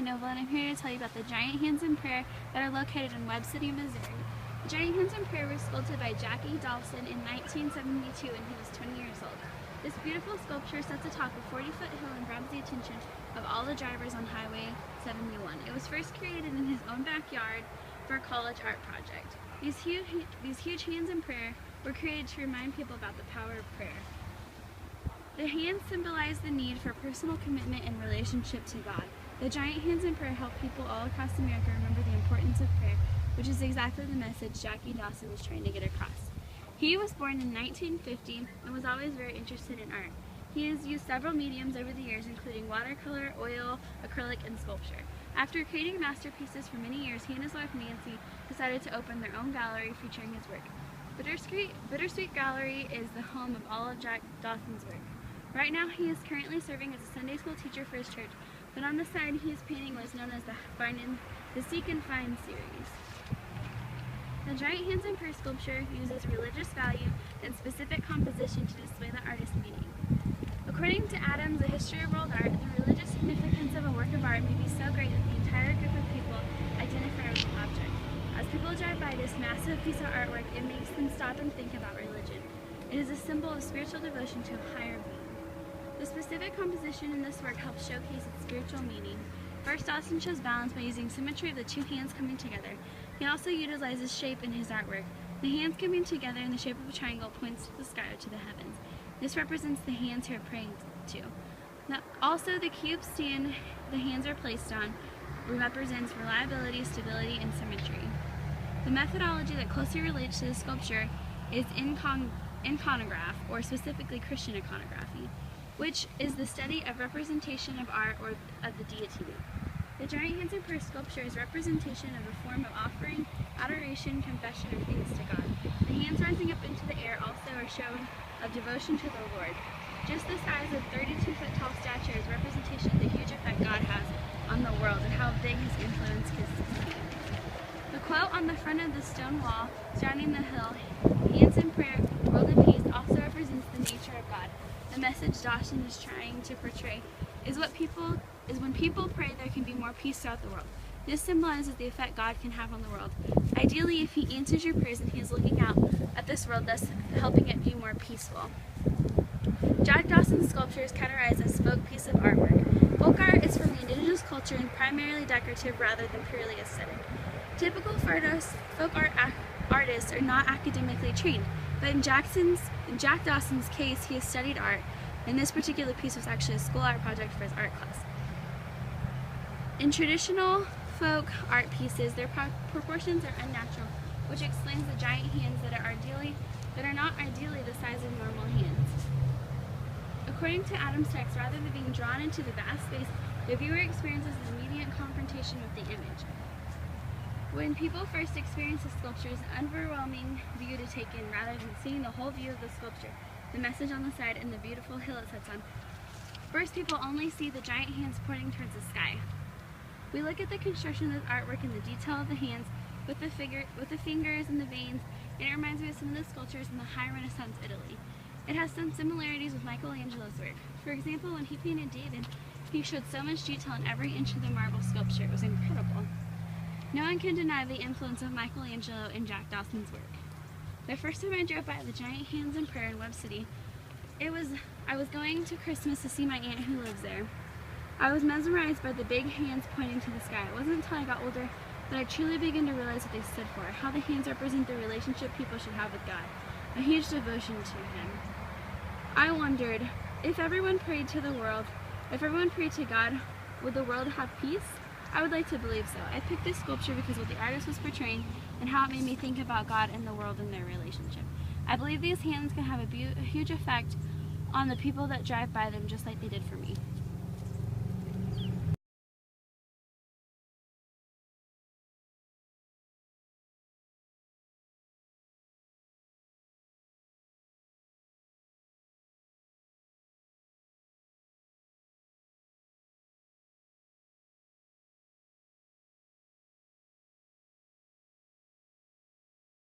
Noble, and I'm here to tell you about the giant hands in prayer that are located in Webb City, Missouri. The giant hands in prayer were sculpted by Jackie Dawson in 1972 when he was 20 years old. This beautiful sculpture sits atop a 40-foot hill and grabs the attention of all the drivers on Highway 71. It was first created in his own backyard for a college art project. These huge hands in prayer were created to remind people about the power of prayer. The hands symbolize the need for personal commitment and relationship to God. The giant hands in prayer help people all across America remember the importance of prayer, which is exactly the message Jackie Dawson was trying to get across. He was born in 1950 and was always very interested in art. He has used several mediums over the years, including watercolor, oil, acrylic, and sculpture. After creating masterpieces for many years, he and his wife Nancy decided to open their own gallery featuring his work. Bittersweet Gallery is the home of all of Jack Dawson's work. Right now, he is currently serving as a Sunday school teacher for his church, but on the side, he is painting what is known as the Seek and Find series. The giant hands in prayer sculpture uses religious value and specific composition to display the artist's meaning. According to Adams, The History of World Art, the religious significance of a work of art may be so great that the entire group of people identify with the object. As people drive by this massive piece of artwork, it makes them stop and think about religion. It is a symbol of spiritual devotion to a higher being. The specific composition in this work helps showcase its spiritual meaning. First, Dawson shows balance by using symmetry of the two hands coming together. He also utilizes shape in his artwork. The hands coming together in the shape of a triangle points to the sky or to the heavens. This represents the hands he are praying to. Now, also, the cube stand the hands are placed on represents reliability, stability, and symmetry. The methodology that closely relates to the sculpture is iconography, or specifically Christian iconography, which is the study of representation of art or of the deity. The giant hands in prayer sculpture is representation of a form of offering, adoration, confession, or thanks to God. The hands rising up into the air also are shown of devotion to the Lord. Just the size of 32-foot tall stature is representation of the huge effect God has on the world and how big his influence is. The quote on the front of the stone wall surrounding the hill, "Hands in prayer, world of peace," also represents the nature of God. The message Dawson is trying to portray is when people pray, there can be more peace throughout the world. This symbolizes the effect God can have on the world. Ideally, if he answers your prayers and he is looking out at this world, thus helping it be more peaceful. Jack Dawson's sculpture is categorized as folk piece of artwork. Folk art is from the indigenous culture and primarily decorative rather than purely aesthetic. Typical folk art artists are not academically trained, but in Jack Dawson's case, he has studied art, and this particular piece was actually a school art project for his art class. In traditional folk art pieces, their proportions are unnatural, which explains the giant hands that are not ideally the size of normal hands. According to Adam's text, rather than being drawn into the vast space, the viewer experiences an immediate confrontation with the image. When people first experience the sculpture, it's an overwhelming view to take in. Rather than seeing the whole view of the sculpture, the message on the side, and the beautiful hill it sits on, first people only see the giant hands pointing towards the sky. We look at the construction of the artwork and the detail of the hands with the fingers and the veins, and it reminds me of some of the sculptures in the High Renaissance Italy. It has some similarities with Michelangelo's work. For example, when he painted David, he showed so much detail in every inch of the marble sculpture. It was incredible. No one can deny the influence of Michelangelo in Jack Dawson's work. The first time I drove by the giant hands in prayer in Webb City, I was going to Christmas to see my aunt who lives there. I was mesmerized by the big hands pointing to the sky. It wasn't until I got older that I truly began to realize what they stood for, how the hands represent the relationship people should have with God, a huge devotion to Him. I wondered, if everyone prayed to God, would the world have peace? I would like to believe so. I picked this sculpture because of what the artist was portraying and how it made me think about God and the world and their relationship. I believe these hands can have a huge effect on the people that drive by them, just like they did for me.